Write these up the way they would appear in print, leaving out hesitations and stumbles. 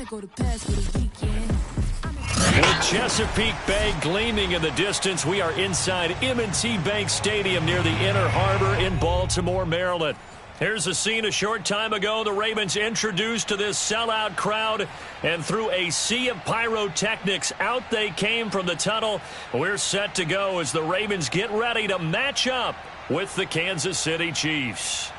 go to pass for the weekend. With Chesapeake Bay gleaming in the distance, we are inside M&T Bank Stadium near the Inner Harbor in Baltimore, Maryland. Here's a scene a short time ago. The Ravens introduced to this sellout crowd, and through a sea of pyrotechnics, out they came from the tunnel. We're set to go as the Ravens get ready to match up with the Kansas City Chiefs.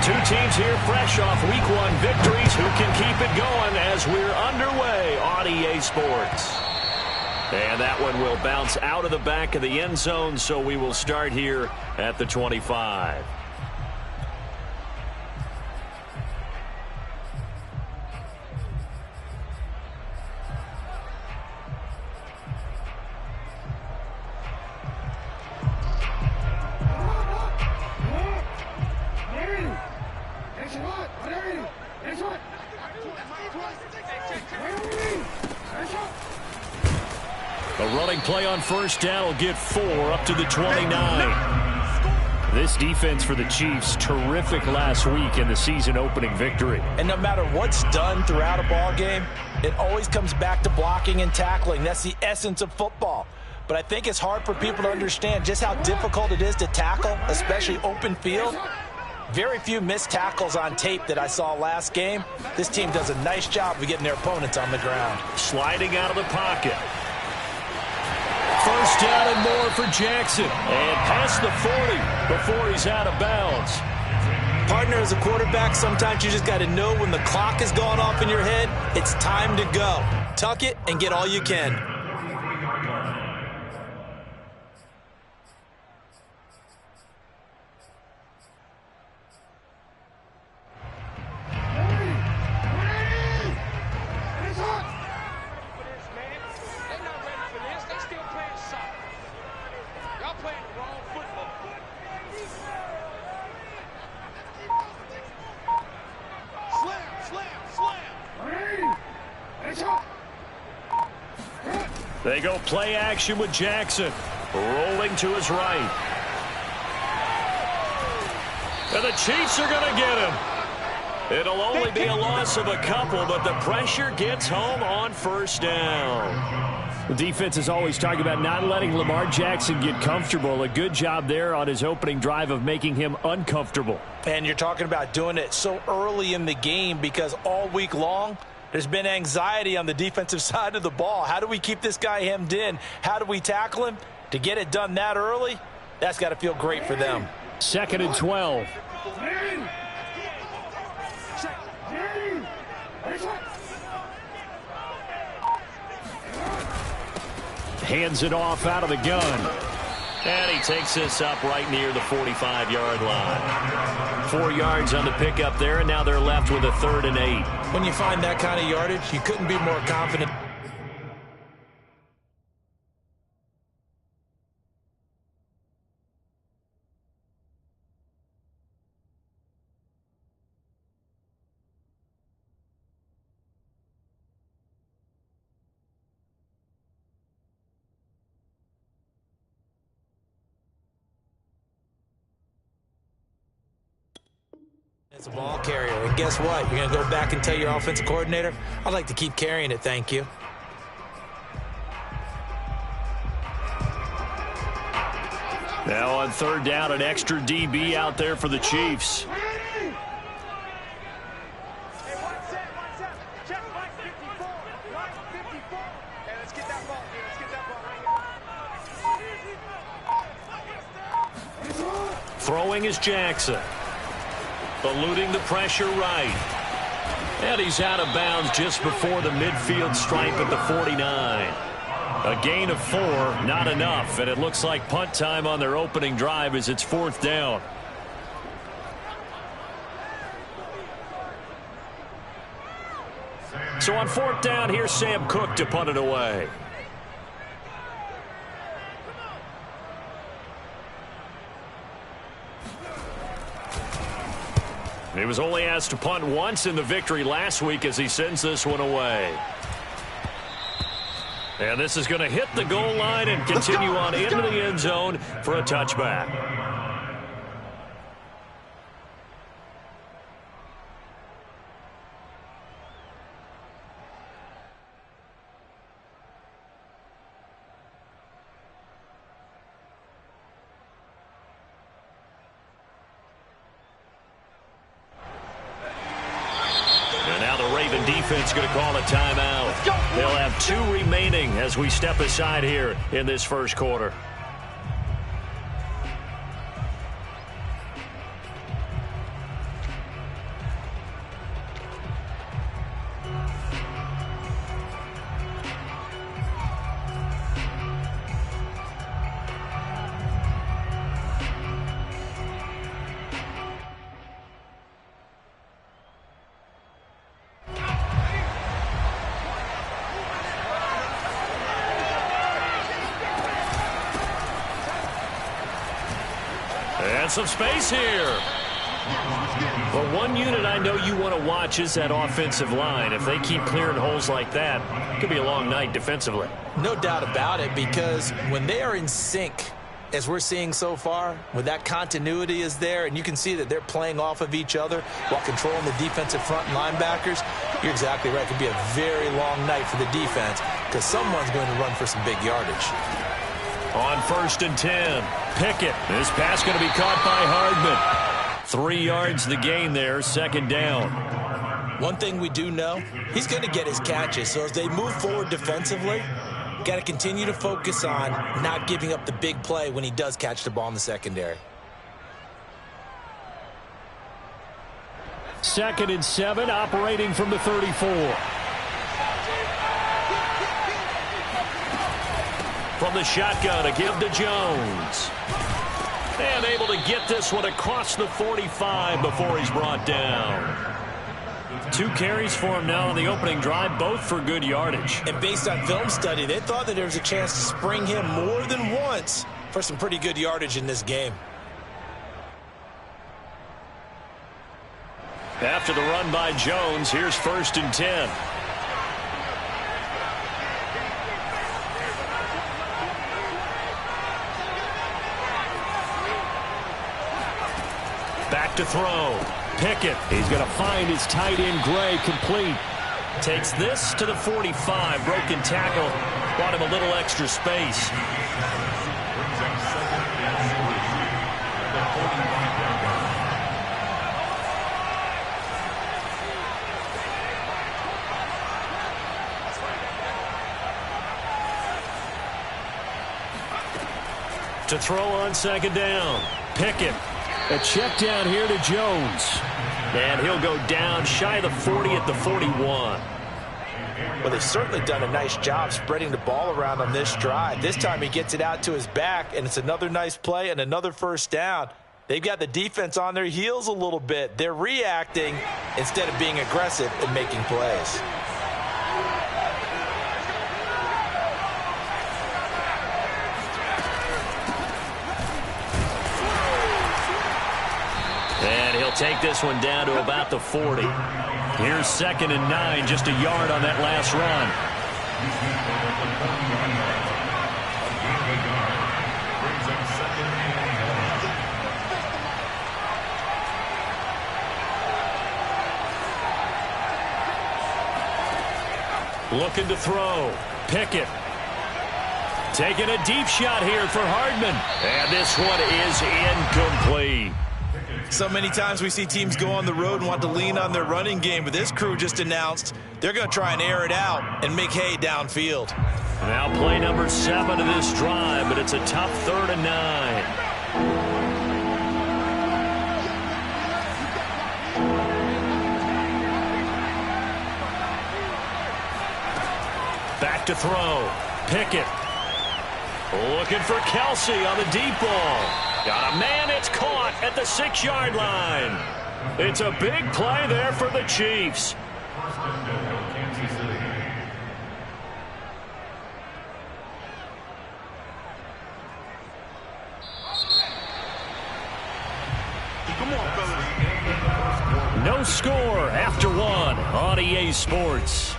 Two teams here fresh off Week 1 victories. Who can keep it going as we're underway on EA Sports? And that one will bounce out of the back of the end zone, so we will start here at the 25. A running play on first down will get 4 up to the 29. This defense for the Chiefs, terrific last week in the season-opening victory. And no matter what's done throughout a ball game, it always comes back to blocking and tackling. That's the essence of football. But I think it's hard for people to understand just how difficult it is to tackle, especially open field. Very few missed tackles on tape that I saw last game. This team does a nice job of getting their opponents on the ground. Sliding out of the pocket. First down and more for Jackson. And past the 40 before he's out of bounds. Partner, as a quarterback, sometimes you just got to know when the clock has gone off in your head, it's time to go. Tuck it and get all you can. They go play action with Jackson. Rolling to his right. And the Chiefs are going to get him. It'll only be a loss of a couple, but the pressure gets home on first down. The defense is always talking about not letting Lamar Jackson get comfortable. A good job there on his opening drive of making him uncomfortable. And you're talking about doing it so early in the game because all week long, there's been anxiety on the defensive side of the ball. How do we keep this guy hemmed in? How do we tackle him? To get it done that early, that's got to feel great for them. 2nd and 12. Hands it off out of the gun. And he takes this up right near the 45-yard line. 4 yards on the pickup there, and now they're left with a 3rd and 8. When you find that kind of yardage, you couldn't be more confident. As a ball carrier, and guess what? You're going to go back and tell your offensive coordinator, I'd like to keep carrying it, thank you. Now on 3rd down, an extra DB out there for the Chiefs. Throwing is Jackson. Eluding the pressure right. And he's out of bounds just before the midfield stripe at the 49. A gain of 4, not enough. And it looks like punt time on their opening drive as it's 4th down. So on 4th down, here's Sam Cook to punt it away. He was only asked to punt once in the victory last week as he sends this one away. And this is going to hit the goal line and continue on into the end zone for a touchback. Defense going to call a timeout. They'll have 2 remaining as we step aside here in this first quarter. And some space here. But one unit I know you want to watch is that offensive line. If they keep clearing holes like that, it could be a long night defensively. No doubt about it, because when they are in sync, as we're seeing so far, when that continuity is there and you can see that they're playing off of each other while controlling the defensive front and linebackers, you're exactly right. It could be a very long night for the defense because someone's going to run for some big yardage. On 1st and 10, Pickett. This pass going to be caught by Hardman. 3 yards the gain there, 2nd down. One thing we do know, he's going to get his catches. So as they move forward defensively, got to continue to focus on not giving up the big play when he does catch the ball in the secondary. 2nd and 7, operating from the 34. From the shotgun, a give to Jones. And able to get this one across the 45 before he's brought down. 2 carries for him now on the opening drive, both for good yardage. And based on film study, they thought that there was a chance to spring him more than once for some pretty good yardage in this game. After the run by Jones, here's 1st and 10. Back to throw. Pickett. He's going to find his tight end, Gray, complete. Takes this to the 45. Broken tackle. Brought him a little extra space. To throw on 2nd down. Pickett. A check down here to Jones. And he'll go down shy of the 40 at the 41. Well, they've certainly done a nice job spreading the ball around on this drive. This time he gets it out to his back, and it's another nice play and another 1st down. They've got the defense on their heels a little bit. They're reacting instead of being aggressive and making plays. And he'll take this one down to about the 40. Here's 2nd and 9, just a yard on that last run. Looking to throw. Pickett. Taking a deep shot here for Hardman. And this one is incomplete. So many times we see teams go on the road and want to lean on their running game, but this crew just announced they're going to try and air it out and make hay downfield. Now play number 7 of this drive, but it's a tough 3rd and 9. Back to throw. Pickett. Looking for Kelsey on the deep ball. Got a man, it's caught at the 6-yard line. It's a big play there for the Chiefs. No score after 1 on EA Sports.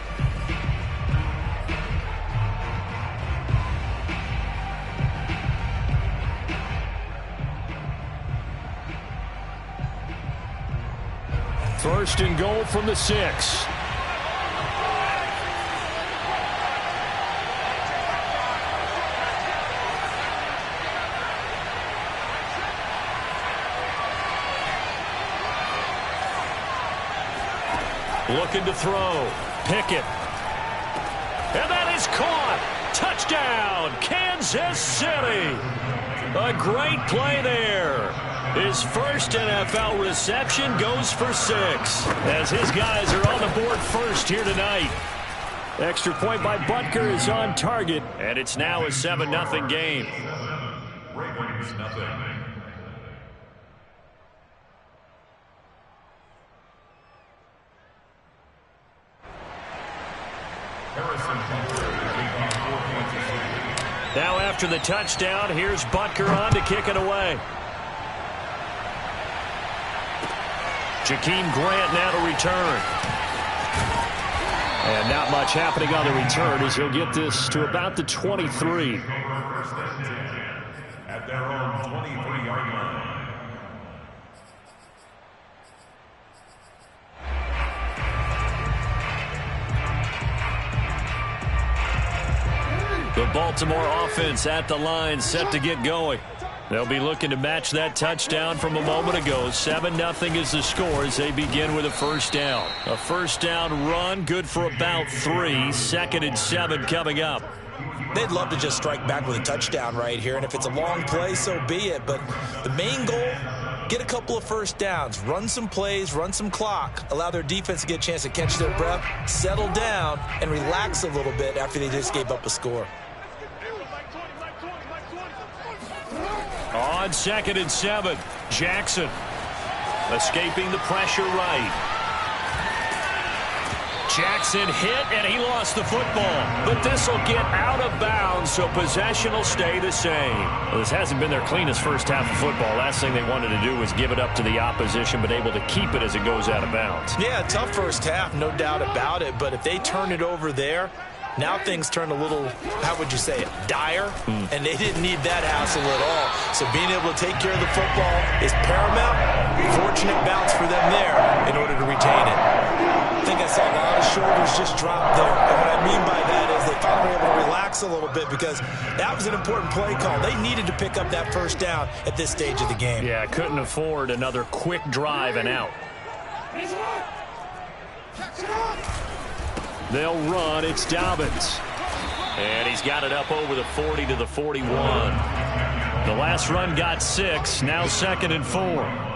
First and goal from the 6. Looking to throw. Pickett. And that is caught. Touchdown, Kansas City. A great play there. His first NFL reception goes for 6. As his guys are on the board first here tonight. Extra point by Butker is on target. And it's now a 7-0 game. Ravens nothing. Now after the touchdown, here's Butker on to kick it away. Jakeem Grant now to return. And not much happening on the return as he'll get this to about the 23. At their own 23-yard line. The Baltimore offense at the line, set to get going. They'll be looking to match that touchdown from a moment ago. 7-0 is the score as they begin with a first down. A first down run, good for about 3. 2nd and 7 coming up. They'd love to just strike back with a touchdown right here, and if it's a long play, so be it. But the main goal, get a couple of first downs, run some plays, run some clock, allow their defense to get a chance to catch their breath, settle down, and relax a little bit after they just gave up a score. On 2nd and 7, Jackson escaping the pressure right. Jackson hit, and he lost the football. But this will get out of bounds, so possession will stay the same. Well, this hasn't been their cleanest first half of football. Last thing they wanted to do was give it up to the opposition, but able to keep it as it goes out of bounds. Yeah, tough first half, no doubt about it. But if they turn it over there, now things turn a little, how would you say it, dire, and they didn't need that hassle at all. So being able to take care of the football is paramount. Fortunate bounce for them there in order to retain it. I think I saw a lot of shoulders just drop there. And what I mean by that is they finally were able to relax a little bit because that was an important play call. They needed to pick up that first down at this stage of the game. Yeah, couldn't afford another quick drive and out. They'll run. It's Dobbins. And he's got it up over the 40 to the 41. The last run got 6. Now 2nd and 4.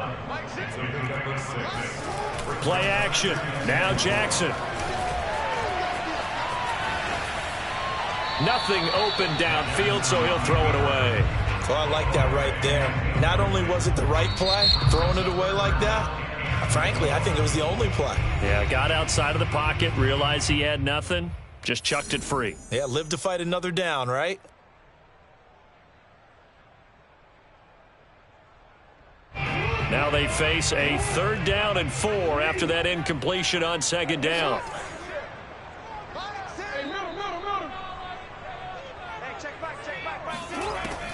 Play action. Now Jackson. Nothing open downfield, so he'll throw it away. Well, I like that right there. Not only was it the right play, throwing it away like that, frankly, I think it was the only play. Yeah, got outside of the pocket, realized he had nothing, just chucked it free. Yeah, live to fight another down, right? Now they face a 3rd down and 4 after that incompletion on 2nd down.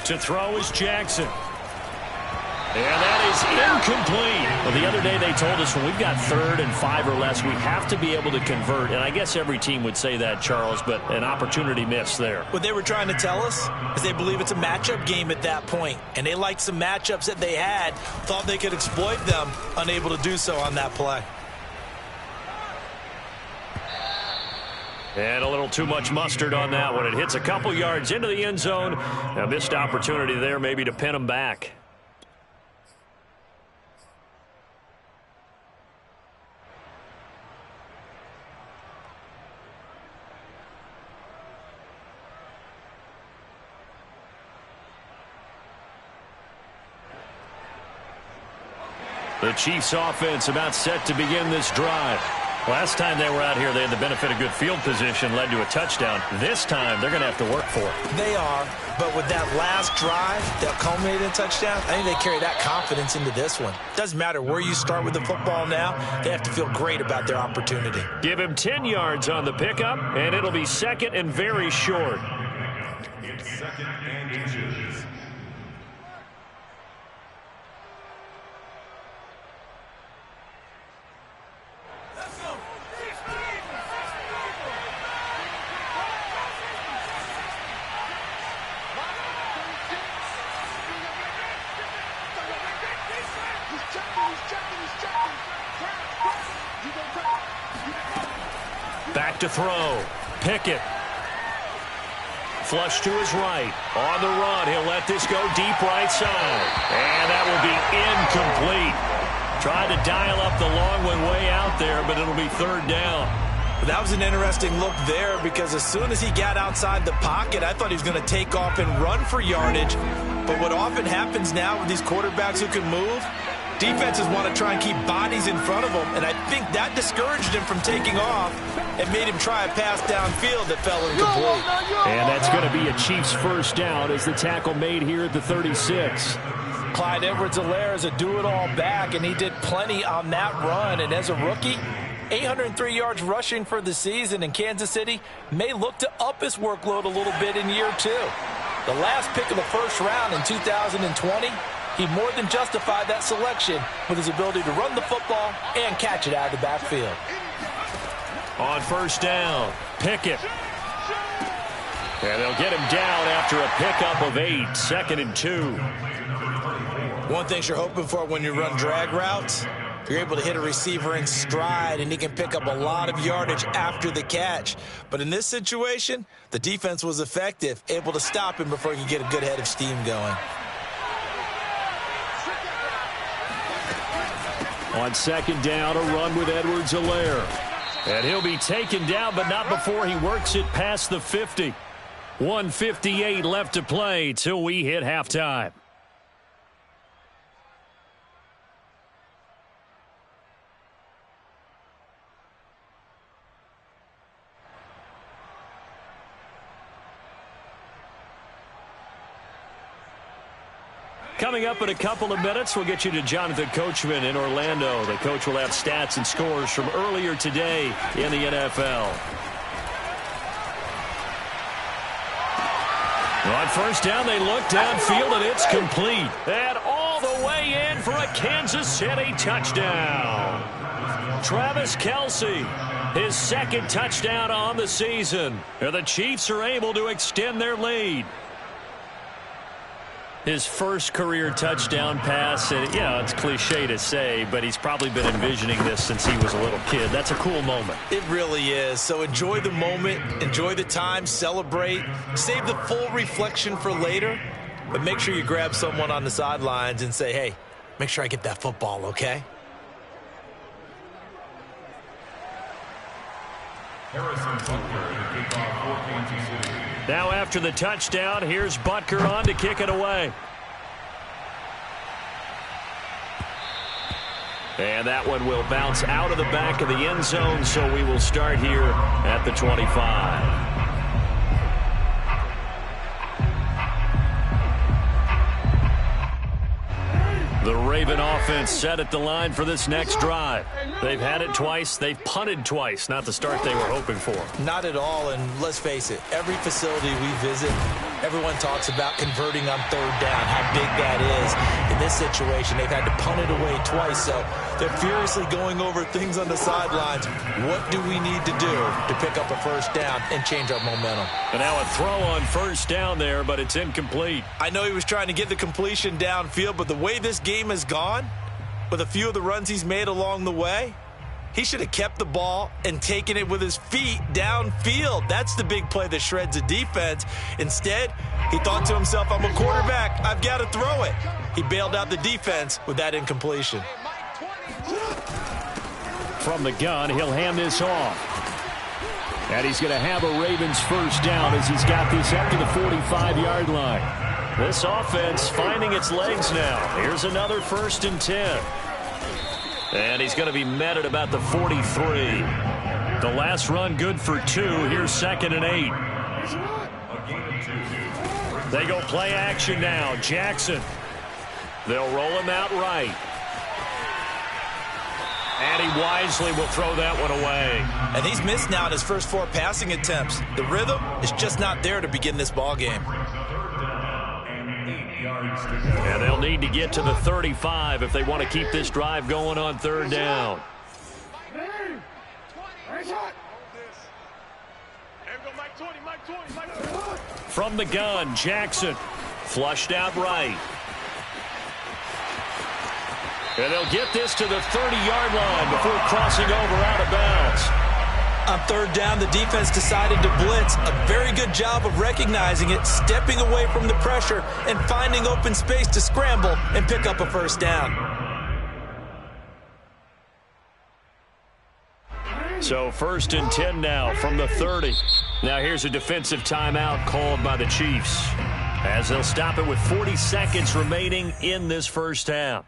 To throw is Jackson. And that is incomplete. Well, the other day they told us when we've got 3rd and 5 or less, we have to be able to convert. And I guess every team would say that, Charles, but an opportunity missed there. What they were trying to tell us is they believe it's a matchup game at that point. And they liked some matchups that they had, thought they could exploit them, unable to do so on that play. And a little too much mustard on that one. It hits a couple yards into the end zone. A missed opportunity there maybe to pin them back. The Chiefs offense about set to begin this drive. Last time they were out here, they had the benefit of good field position, led to a touchdown. This time, they're going to have to work for it. They are, but with that last drive that culminated in a touchdown, I think they carry that confidence into this one. Doesn't matter where you start with the football now, they have to feel great about their opportunity. Give him 10 yards on the pickup, and it'll be 2nd and very short. It's 2nd and inches. Back to throw. Pickett. Flush to his right. On the run. He'll let this go deep right side. And that will be incomplete. Tried to dial up the long one way out there, but it'll be third down. That was an interesting look there because as soon as he got outside the pocket, I thought he was going to take off and run for yardage. But what often happens now with these quarterbacks who can move, defenses want to try and keep bodies in front of them, and I think that discouraged him from taking off and made him try a pass downfield that fell incomplete. And that's going to be a Chiefs first down as the tackle made here at the 36. Clyde Edwards-Helaire is a do-it-all back, and he did plenty on that run. And as a rookie, 803 yards rushing for the season, and Kansas City may look to up his workload a little bit in year two. The last pick of the first round in 2020, he more than justified that selection with his ability to run the football and catch it out of the backfield. On first down, Pickett. And they'll get him down after a pickup of 8, 2nd and 2. One thing you're hoping for when you run drag routes, you're able to hit a receiver in stride, and he can pick up a lot of yardage after the catch. But in this situation, the defense was effective, able to stop him before he could get a good head of steam going. On second down, a run with Edwards-Helaire. And he'll be taken down, but not before he works it past the 50. 1:58 left to play till we hit halftime. Coming up in a couple of minutes, we'll get you to Jonathan Coachman in Orlando. The coach will have stats and scores from earlier today in the NFL. On first down, they look downfield, and it's complete. And all the way in for a Kansas City touchdown. Travis Kelce, his second touchdown on the season. And the Chiefs are able to extend their lead. His first career touchdown pass, and yeah, it's cliche to say, but he's probably been envisioning this since he was a little kid. That's a cool moment. It really is. So enjoy the moment, enjoy the time, celebrate, save the full reflection for later, but make sure you grab someone on the sidelines and say, hey, make sure I get that football, okay? Harrison Butker to kick off for Kansas City. Now after the touchdown, here's Butker on to kick it away. And that one will bounce out of the back of the end zone, so we will start here at the 25. The Raven offense set at the line for this next drive. They've had it twice. They've punted twice. Not the start they were hoping for. Not at all, and let's face it, every facility we visit, everyone talks about converting on third down, how big that is. In this situation, they've had to punt it away twice, so they're furiously going over things on the sidelines. What do we need to do to pick up a first down and change our momentum? And now a throw on first down there, but it's incomplete. I know he was trying to get the completion downfield, but the way this game has gone, with a few of the runs he's made along the way, he should have kept the ball and taken it with his feet downfield. That's the big play that shreds a defense. Instead, he thought to himself, I'm a quarterback, I've got to throw it. He bailed out the defense with that incompletion. From the gun, he'll hand this off. And he's going to have a Ravens first down as he's got this up to the 45-yard line. This offense finding its legs now. Here's another 1st and 10. And he's going to be met at about the 43. The last run good for 2. Here's 2nd and 8. They go play action now. Jackson. They'll roll him out right. And he wisely will throw that one away. And he's missed now in his first 4 passing attempts. The rhythm is just not there to begin this ball game. And they'll need to get to the 35 if they want to keep this drive going on third down. From the gun, Jackson. Flushed out right. And they'll get this to the 30-yard line before crossing over out of bounds. On third down, the defense decided to blitz. A very good job of recognizing it, stepping away from the pressure, and finding open space to scramble and pick up a first down. So 1st and 10 now from the 30. Now here's a defensive timeout called by the Chiefs, as they'll stop it with 40 seconds remaining in this first half.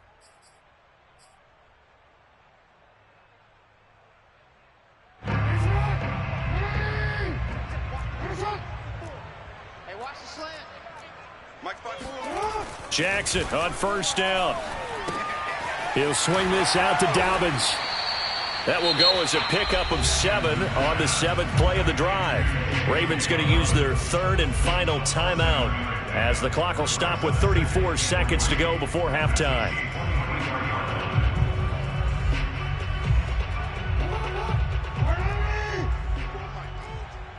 Jackson on first down. He'll swing this out to Dobbins. That will go as a pickup of 7 on the 7th play of the drive. Ravens going to use their 3rd and final timeout as the clock will stop with 34 seconds to go before halftime.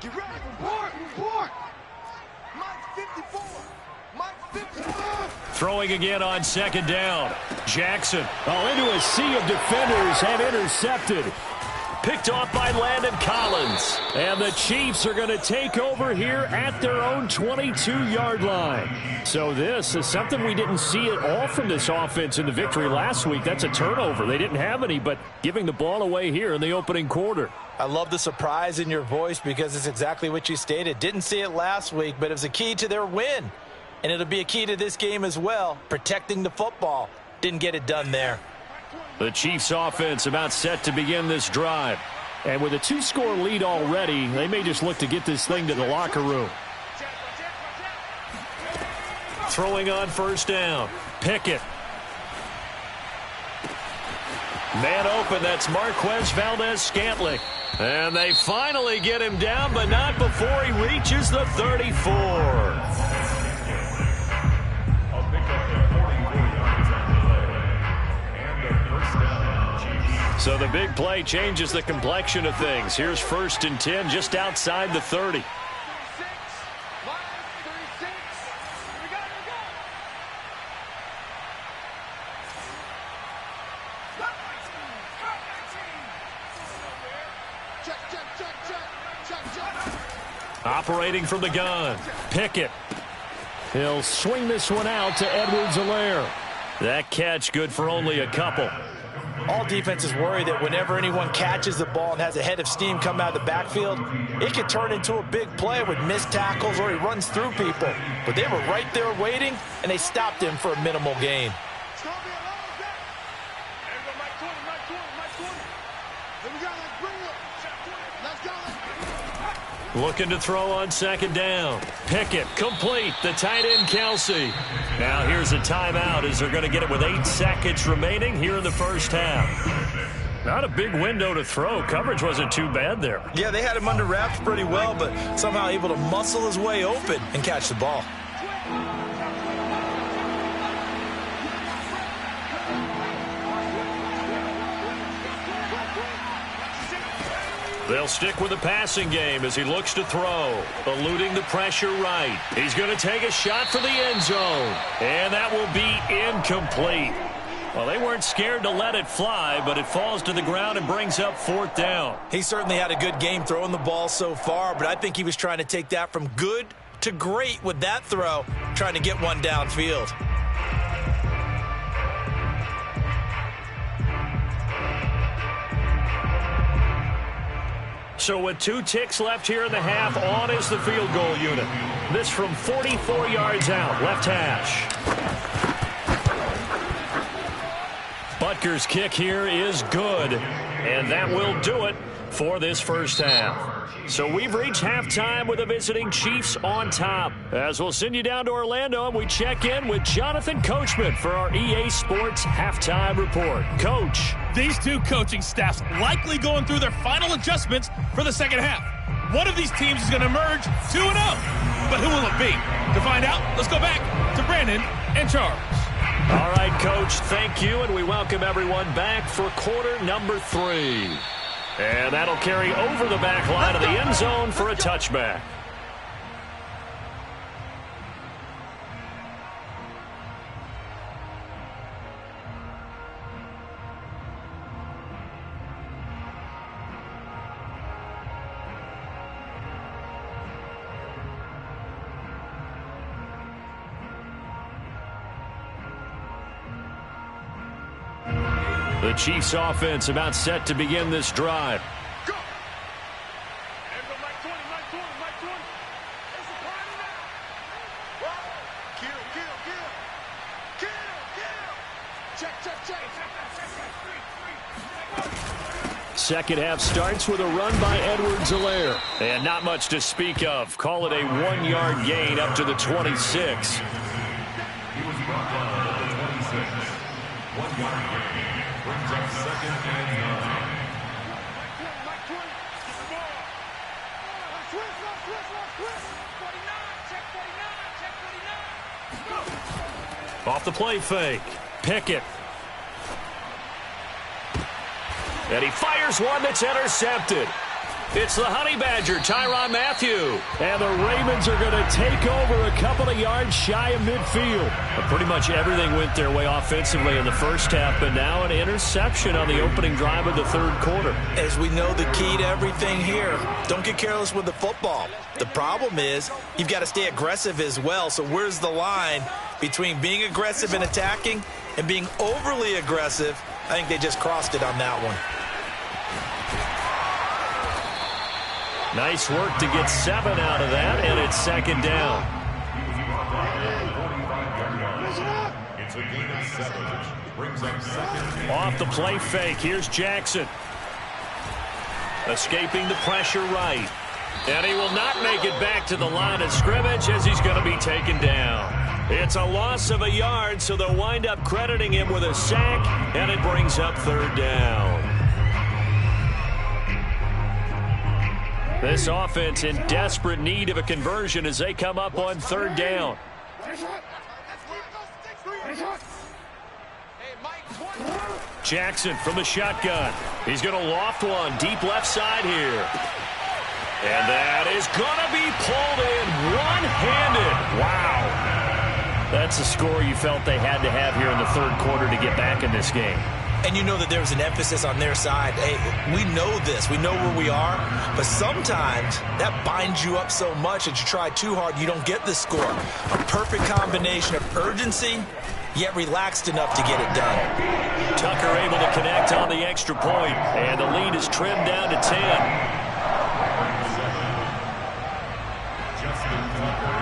Get ready. Report. Mike 54. Mike 54. Throwing again on 2nd down. Jackson, into a sea of defenders and intercepted. Picked off by Landon Collins. And the Chiefs are going to take over here at their own 22-yard line. So this is something we didn't see at all from this offense in the victory last week. That's a turnover. They didn't have any, but giving the ball away here in the opening quarter. I love the surprise in your voice because it's exactly what you stated. Didn't see it last week, but it was a key to their win. And it'll be a key to this game as well, protecting the football. Didn't get it done there. The Chiefs offense about set to begin this drive. And with a 2-score lead already, they may just look to get this thing to the locker room. Throwing on first down. Pickett. Man open, that's Marquez Valdez-Scantling. And they finally get him down, but not before he reaches the 34. So the big play changes the complexion of things. Here's 1st and 10 just outside the 30. Operating from the gun. Pickett. He'll swing this one out to Edwards-Helaire. That catch good for only a couple. All defenses worry that whenever anyone catches the ball and has a head of steam come out of the backfield, it could turn into a big play with missed tackles or he runs through people. But they were right there waiting, and they stopped him for a minimal gain. Looking to throw on 2nd down. Pickett complete. The tight end Kelsey. Now here's a timeout as they're going to get it with 8 seconds remaining here in the first half. Not a big window to throw. Coverage wasn't too bad there. Yeah, they had him under wraps pretty well, but somehow able to muscle his way open and catch the ball. They'll stick with the passing game as he looks to throw. Eluding the pressure right. He's going to take a shot for the end zone. And that will be incomplete. Well, they weren't scared to let it fly, but it falls to the ground and brings up 4th down. He certainly had a good game throwing the ball so far, but I think he was trying to take that from good to great with that throw, trying to get one downfield. So with 2 ticks left here in the half, on is the field goal unit. This from 44 yards out, left hash. Butker's kick here is good, and that will do it for this first half. So we've reached halftime with the visiting Chiefs on top. As we'll send you down to Orlando, and we check in with Jonathan Coachman for our EA Sports Halftime Report. Coach. These two coaching staffs likely going through their final adjustments for the second half. One of these teams is going to emerge 2-0. But who will it be? To find out, let's go back to Brandon and Charles. All right, Coach, thank you, and we welcome everyone back for quarter number 3. And that'll carry over the back line of the end zone for a touchback. The Chiefs offense about set to begin this drive. Go. Everybody, Mike 20, Mike 20, Mike 20. It's a party now. Kill, kill, kill. Kill, kill. Check, check, check. Second half starts with a run by Edwards-Helaire. And not much to speak of. Call it a 1-yard gain up to the 26. He was brought down at the 26. 1-yard gain. Brings up 2nd and 9. Mike 20, get the ball. Twist, left, twist, left, twist. 49, check 49, check 49. Go. Off the play fake. Pickett. And he fires one that's intercepted. It's the Honey Badger, Tyrann Mathieu. And the Ravens are going to take over a couple of yards shy of midfield. But pretty much everything went their way offensively in the first half, but now an interception on the opening drive of the third quarter. As we know, the key to everything here, don't get careless with the football. The problem is you've got to stay aggressive as well. So where's the line between being aggressive and attacking and being overly aggressive? I think they just crossed it on that one. Nice work to get 7 out of that, and it's second down. It's a gain of 7, which brings up 2nd. Off the play fake, here's Jackson. Escaping the pressure right. And he will not make it back to the line of scrimmage as he's going to be taken down. It's a loss of a yard, so they'll wind up crediting him with a sack, and it brings up third down. This offense in desperate need of a conversion as they come up on third down. Jackson from the shotgun. He's going to loft one deep left side here. And that is going to be pulled in one-handed. Wow. That's a score you felt they had to have here in the third quarter to get back in this game. And you know that there was an emphasis on their side. Hey, we know this. We know where we are. But sometimes that binds you up so much that you try too hard, you don't get the score. A perfect combination of urgency, yet relaxed enough to get it done. Tucker able to connect on the extra point, and the lead is trimmed down to 10.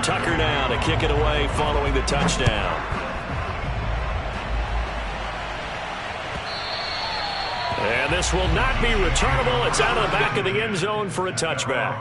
Tucker now to kick it away following the touchdown. And this will not be returnable. It's out of the back of the end zone for a touchback.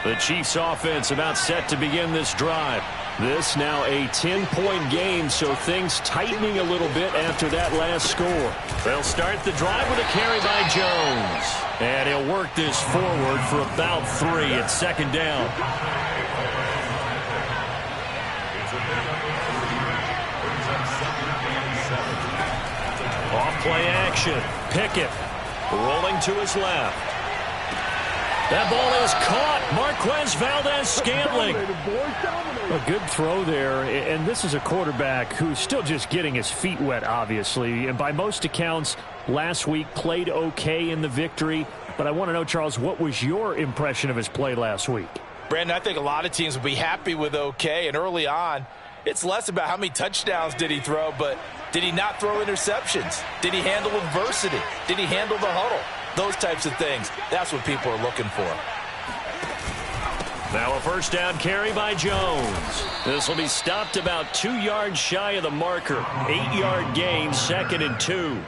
The Chiefs offense about set to begin this drive. This now a 10-point game, so things tightening a little bit after that last score. They'll start the drive with a carry by Jones. And he'll work this forward for about 3 at second down. Off play action. Pickett rolling to his left. That ball is caught. Marquez Valdes-Scantling. A good throw there, and this is a quarterback who's still just getting his feet wet, obviously. And by most accounts, last week played okay in the victory. But I want to know, Charles, what was your impression of his play last week? Brandon, I think a lot of teams will be happy with okay. And early on, it's less about how many touchdowns did he throw, but did he not throw interceptions? Did he handle adversity? Did he handle the huddle? Those types of things. That's what people are looking for. Now a first down carry by Jones. This will be stopped about 2 yards shy of the marker. 8-yard gain, 2nd and 2.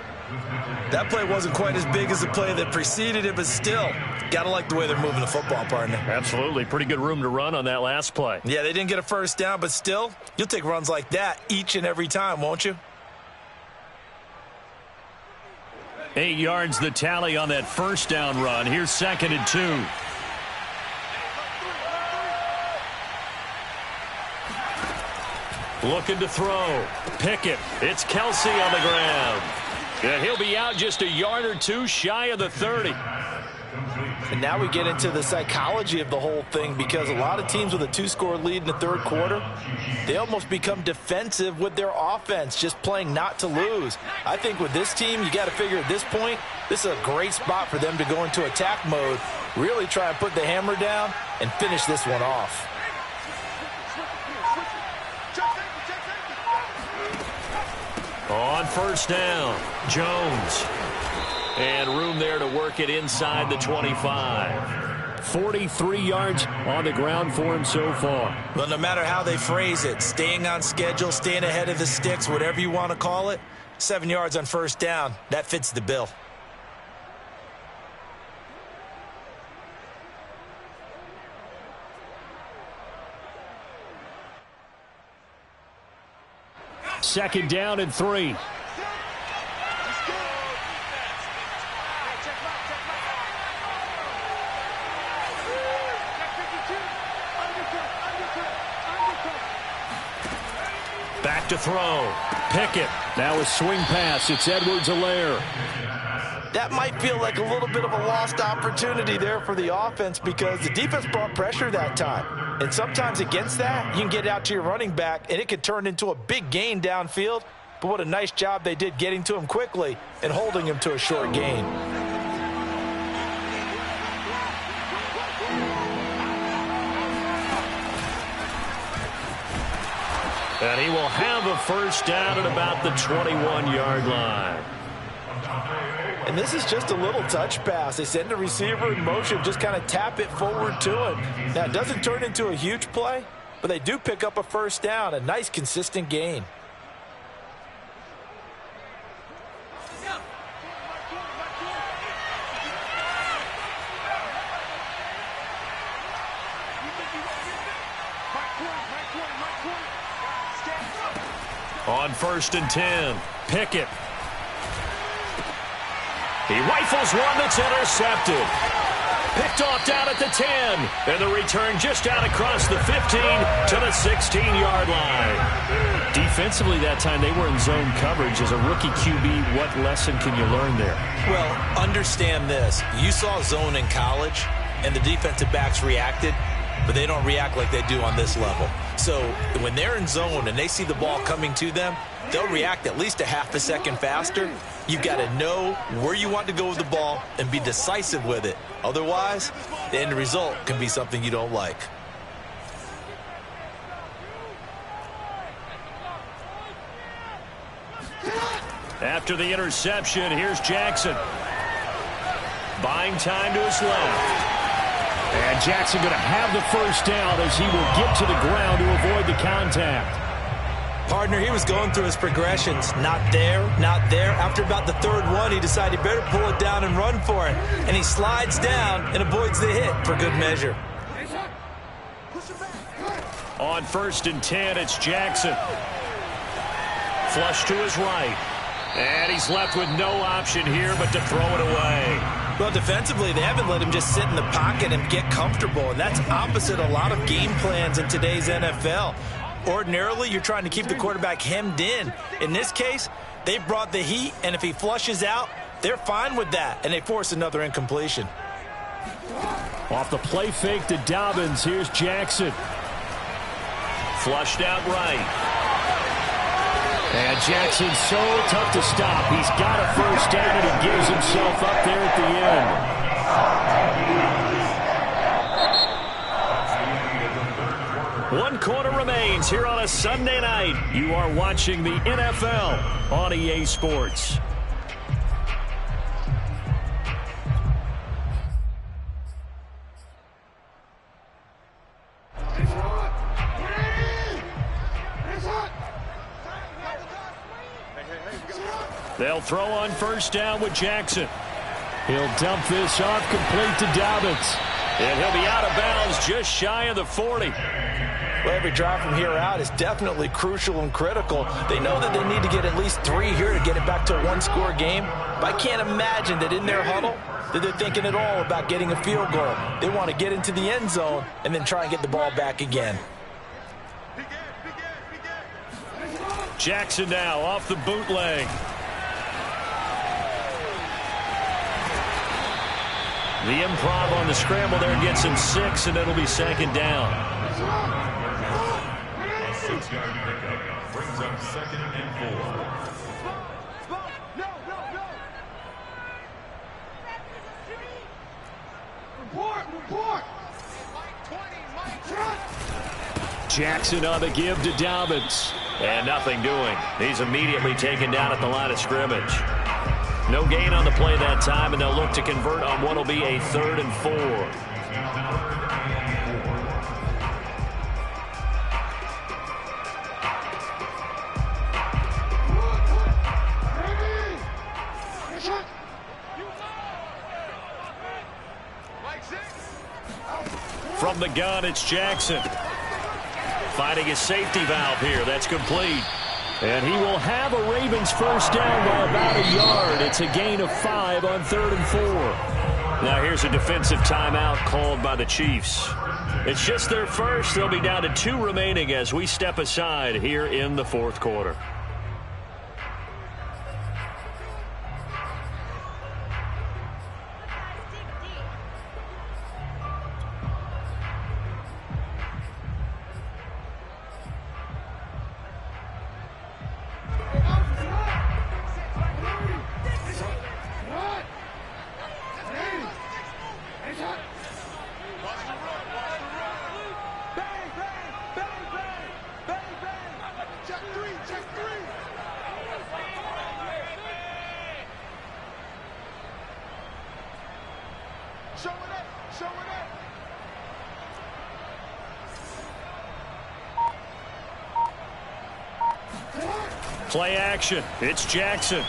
That play wasn't quite as big as the play that preceded it, but still, gotta like the way they're moving the football, partner. Absolutely. Pretty good room to run on that last play. Yeah, they didn't get a first down, but still, you'll take runs like that each and every time, won't you? 8 yards the tally on that first down run. Here's 2nd and 2. Looking to throw. Pickett. It's Kelsey on the ground. And he'll be out just a yard or two shy of the 30. And now we get into the psychology of the whole thing, because a lot of teams with a 2-score lead in the third quarter, they almost become defensive with their offense, just playing not to lose. I think with this team, you got to figure at this point, this is a great spot for them to go into attack mode, really try and put the hammer down and finish this one off. On first down, Jones. And room there to work it inside the 25. 43 yards on the ground for him so far. Well, no matter how they phrase it, staying on schedule, staying ahead of the sticks, whatever you want to call it, 7 yards on first down, that fits the bill. Second down and 3. Back to throw. Pickett. Now a swing pass. It's Edwards-Helaire. That might feel like a little bit of a lost opportunity there for the offense, because the defense brought pressure that time. And sometimes against that, you can get out to your running back, and it could turn into a big gain downfield. But what a nice job they did getting to him quickly and holding him to a short gain. And he will have a first down at about the 21-yard line. And this is just a little touch pass. They send the receiver in motion, just kind of tap it forward to him. Now, it doesn't turn into a huge play, but they do pick up a first down, a nice, consistent gain. On first and 10, Pickett. He rifles one that's intercepted. Picked off down at the 10. And the return just out across the 15 to the 16-yard line. Defensively that time, they were in zone coverage. As a rookie QB, what lesson can you learn there? Well, understand this. You saw zone in college, and the defensive backs reacted, but they don't react like they do on this level. So when they're in zone and they see the ball coming to them, they'll react at least a half a second faster. You've got to know where you want to go with the ball and be decisive with it. Otherwise, the end result can be something you don't like. After the interception, here's Jackson. Buying time to his left. And Jackson going to have the first down as he will get to the ground to avoid the contact. Partner, he was going through his progressions. Not there, not there. After about the third one, he decided he better pull it down and run for it. And he slides down and avoids the hit for good measure. On first and 10, it's Jackson. Flush to his right. And he's left with no option here but to throw it away. Well, defensively, they haven't let him just sit in the pocket and get comfortable, and that's opposite a lot of game plans in today's NFL. Ordinarily, you're trying to keep the quarterback hemmed in. In this case, they brought the heat, and if he flushes out, they're fine with that, and they force another incompletion. Off the play fake to Dobbins, here's Jackson. Flushed out right. And Jackson's so tough to stop. He's got a first down, and he gives himself up there at the end. 1 quarter remains here on a Sunday night. You are watching the NFL on EA Sports. They'll throw on first down with Jackson. He'll dump this off complete to Dobbins. And he'll be out of bounds just shy of the 40. Well, every drive from here out is definitely crucial and critical. They know that they need to get at least 3 here to get it back to a one-score game. But I can't imagine that in their huddle that they're thinking at all about getting a field goal. They want to get into the end zone and then try and get the ball back again. Jackson now off the bootleg. The improv on the scramble there gets him 6, and it'll be second down. A 6-yard pickup brings up 2nd and 4. Jackson on the give to Dobbins. And nothing doing. He's immediately taken down at the line of scrimmage. No gain on the play that time, and they'll look to convert on what will be a 3rd and 4. From the gun, it's Jackson. Finding his safety valve here. That's complete. And he will have a Ravens first down by about a yard. It's a gain of 5 on 3rd and 4. Now here's a defensive timeout called by the Chiefs. It's just their first. They'll be down to 2 remaining as we step aside here in the 4th quarter. Play action. It's Jackson.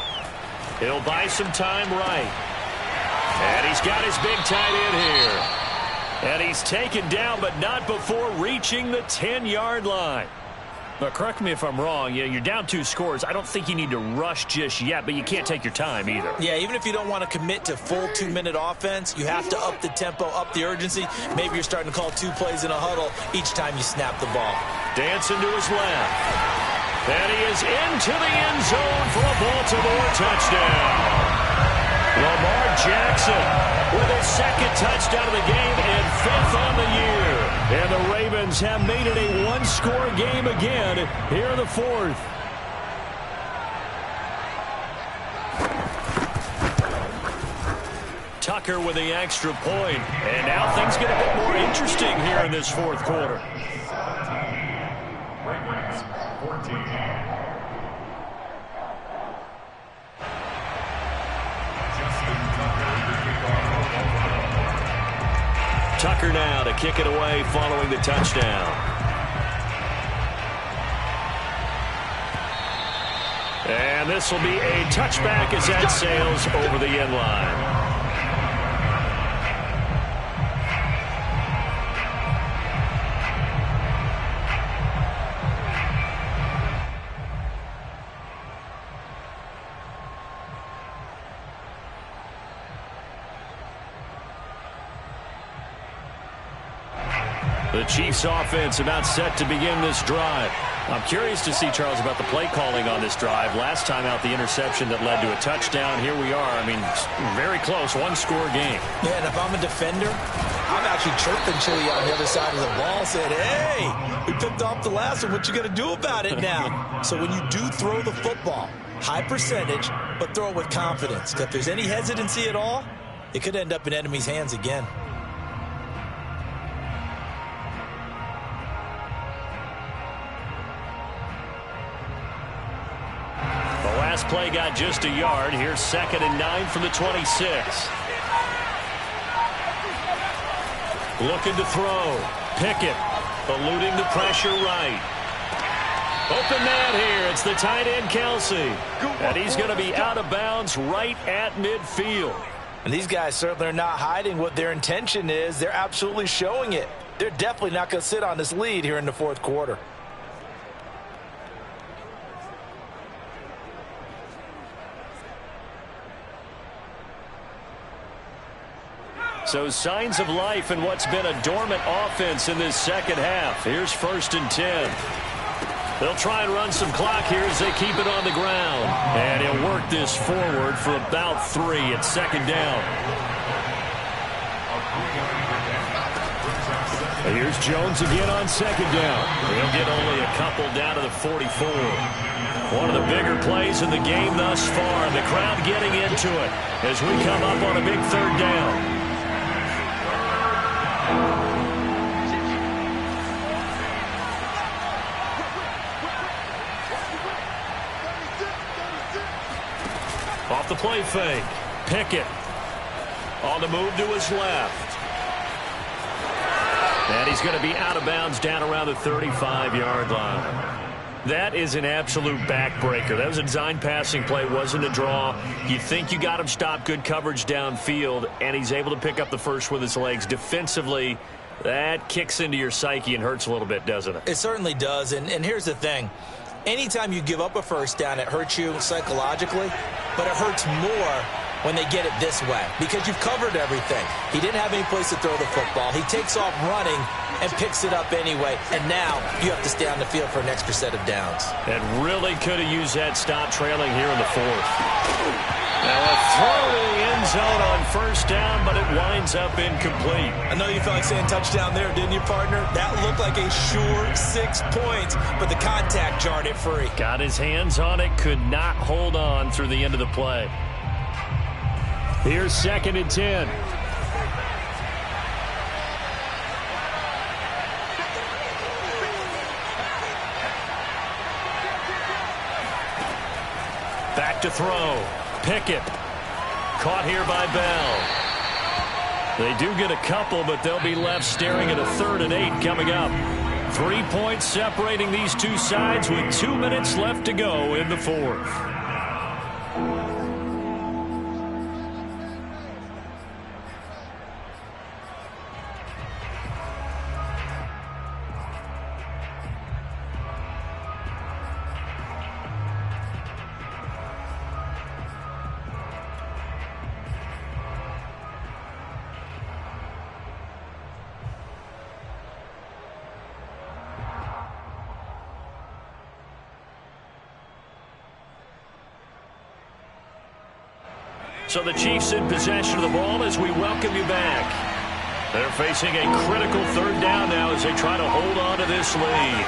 He'll buy some time right. And he's got his big tight end here. And he's taken down, but not before reaching the 10-yard line. But correct me if I'm wrong. You're down 2 scores. I don't think you need to rush just yet, but you can't take your time either. Yeah, even if you don't want to commit to full 2-minute offense, you have to up the tempo, up the urgency. Maybe you're starting to call 2 plays in a huddle each time you snap the ball. Dancing to his left. And he is into the end zone for a Baltimore touchdown. Lamar Jackson with his 2nd touchdown of the game and 5th on the year. And the Ravens have made it a 1-score game again here in the 4th. Tucker with the extra point. And now things get a bit more interesting here in this 4th quarter. Ravens 14. Tucker now to kick it away following the touchdown. And this will be a touchback as that sails over the end line. The Chiefs offense about set to begin this drive. I'm curious to see, Charles, about the play calling on this drive. Last time out, the interception that led to a touchdown. Here we are. I mean, very close, 1-score game. Yeah, and if I'm a defender, I'm actually chirping Chili on the other side of the ball, saying, hey, we picked off the last one. What you going to do about it now? So when you do throw the football, high percentage, but throw it with confidence. If there's any hesitancy at all, it could end up in enemy's hands again. Play got just a yard. Here's 2nd and 9 from the 26. Looking to throw. Pickett eluding the pressure right. Open man here. It's the tight end, Kelsey. And he's going to be out of bounds right at midfield. And these guys certainly are not hiding what their intention is. They're absolutely showing it. They're definitely not going to sit on this lead here in the 4th quarter. So signs of life in what's been a dormant offense in this 2nd half. Here's 1st and 10. They'll try and run some clock here as they keep it on the ground. And he'll work this forward for about 3 at 2nd down. Here's Jones again on second down. He'll get only a couple down to the 44. One of the bigger plays in the game thus far. The crowd getting into it as we come up on a big third down. Off the play fake. Pickett on the move to his left. And he's going to be out of bounds down around the 35-yard line. That is an absolute backbreaker. That was a design passing play, wasn't a draw. You think you got him stopped, good coverage downfield, and he's able to pick up the first with his legs. Defensively, that kicks into your psyche and hurts a little bit, doesn't it? It certainly does, and here's the thing. Anytime you give up a first down, it hurts you psychologically, but it hurts more when they get it this way because you've covered everything. He didn't have any place to throw the football. He takes off running and picks it up anyway, and now you have to stay on the field for an extra set of downs. And really could have used that stop trailing here in the fourth. Now a throw to the end zone on first down, but it winds up incomplete. I know you felt like saying touchdown there, didn't you, partner? That looked like a sure 6 points, but the contact jarred it free. Got his hands on it, could not hold on through the end of the play. Here's 2nd and 10. Back to throw. Pickett. Caught here by Bell. They do get a couple, but they'll be left staring at a 3rd and 8 coming up. 3 points separating these two sides with 2 minutes left to go in the fourth. So the Chiefs in possession of the ball as we welcome you back. They're facing a critical 3rd down now as they try to hold on to this lead.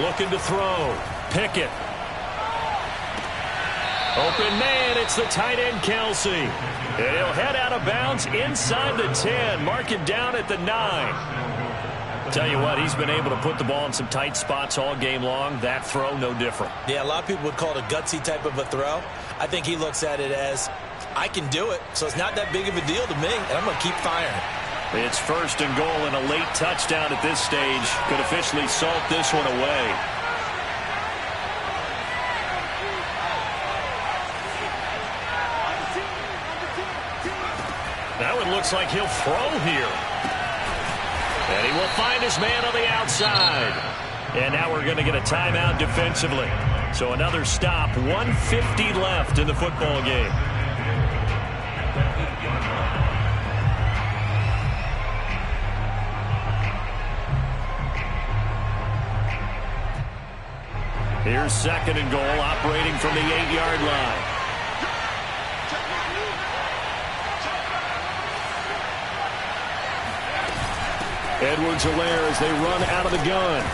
Looking to throw. Pickett. Open man, it's the tight end Kelsey. And he'll head out of bounds inside the 10. Mark it down at the 9. Tell you what, he's been able to put the ball in some tight spots all game long. That throw, no different. Yeah, a lot of people would call it a gutsy type of a throw. I think he looks at it as, I can do it, so it's not that big of a deal to me, and I'm going to keep firing. It's 1st and goal and a late touchdown at this stage. Could officially salt this one away. Now it looks like he'll throw here. And he will find his man on the outside. And now we're going to get a timeout defensively. So another stop, 1:50 left in the football game. Here's 2nd and goal, operating from the 8-yard line. Edwards-Helaire as they run out of the gun.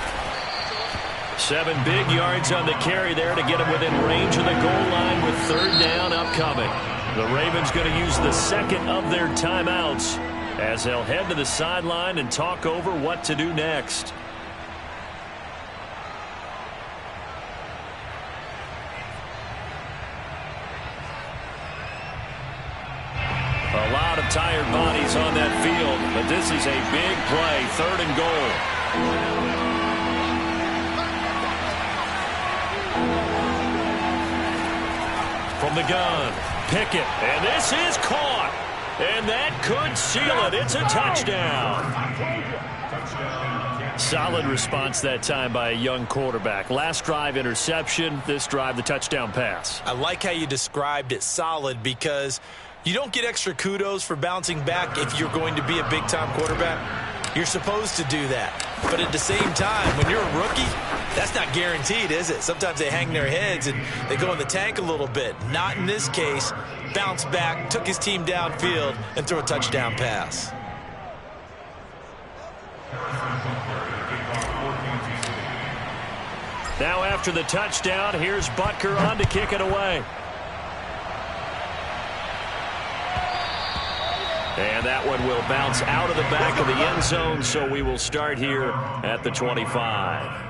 7 big yards on the carry there to get him within range of the goal line with 3rd down upcoming. The Ravens going to use the 2nd of their timeouts as they'll head to the sideline and talk over what to do next. A lot of tired bodies on that field, but this is a big play, 3rd and goal. From the gun, Pickett, and this is caught, and that could seal it. It's a touchdown. Solid response that time by a young quarterback. Last drive, interception. This drive, the touchdown pass. I like how you described it solid because you don't get extra kudos for bouncing back if you're going to be a big-time quarterback. You're supposed to do that. But at the same time, when you're a rookie, that's not guaranteed, is it? Sometimes they hang their heads and they go in the tank a little bit. Not in this case. Bounced back, took his team downfield, and threw a touchdown pass. Now after the touchdown, here's Butker on to kick it away. And that one will bounce out of the back of the end zone, so we will start here at the 25.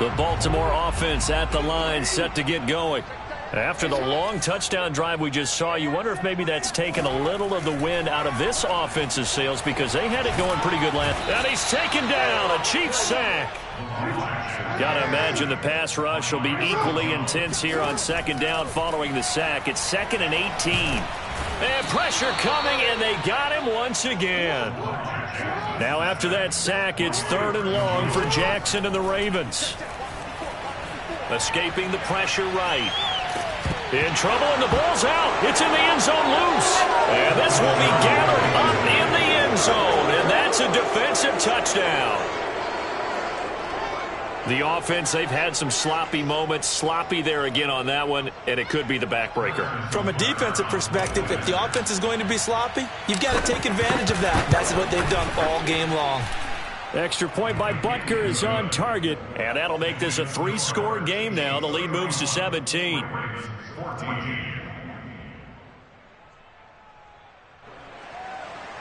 The Baltimore offense at the line, set to get going. After the long touchdown drive we just saw, you wonder if maybe that's taken a little of the wind out of this offense's sails, because they had it going pretty good last. And he's taken down, a Chiefs sack. Got to imagine the pass rush will be equally intense here on second down following the sack. It's 2nd and 18. And pressure coming, and they got him once again. Now after that sack, it's 3rd and long for Jackson and the Ravens. Escaping the pressure right. In trouble, and the ball's out. It's in the end zone loose. And this will be gathered up in the end zone, and that's a defensive touchdown. The offense, they've had some sloppy moments. Sloppy there again on that one, and it could be the backbreaker. From a defensive perspective, if the offense is going to be sloppy, you've got to take advantage of that. That's what they've done all game long. Extra point by Butker is on target, and that'll make this a 3-score game now. The lead moves to 17.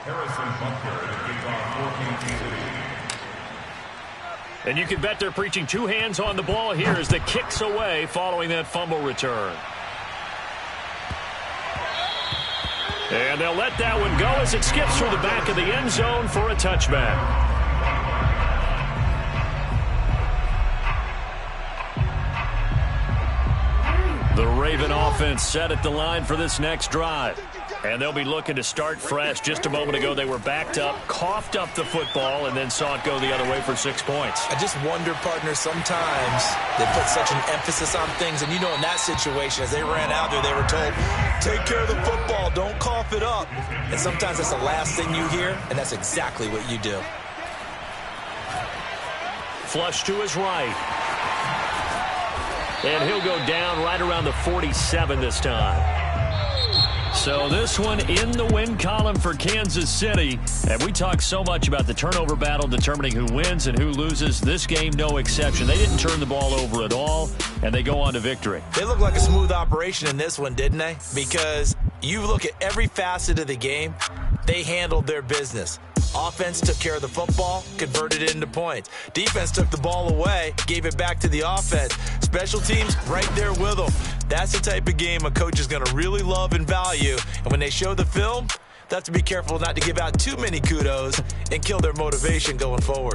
Harrison Butker to kick off for Kansas City. And you can bet they're preaching 2 hands on the ball here as the kick's away following that fumble return. And they'll let that one go as it skips through the back of the end zone for a touchback. The Raven offense set at the line for this next drive. And they'll be looking to start fresh. Just a moment ago, they were backed up, coughed up the football, and then saw it go the other way for 6 points. I just wonder, partner, sometimes they put such an emphasis on things. And, you know, in that situation, as they ran out there, they were told, take care of the football, don't cough it up. And sometimes that's the last thing you hear, and that's exactly what you do. Flush to his right. And he'll go down right around the 47 this time. So this one in the win column for Kansas City. And we talk so much about the turnover battle determining who wins and who loses. This game, no exception. They didn't turn the ball over at all, and they go on to victory. They look like a smooth operation in this one, didn't they? Because you look at every facet of the game, they handled their business. Offense took care of the football, converted it into points. Defense took the ball away, gave it back to the offense. Special teams right there with them. That's the type of game a coach is going to really love and value. And when they show the film, they have to be careful not to give out too many kudos and kill their motivation going forward.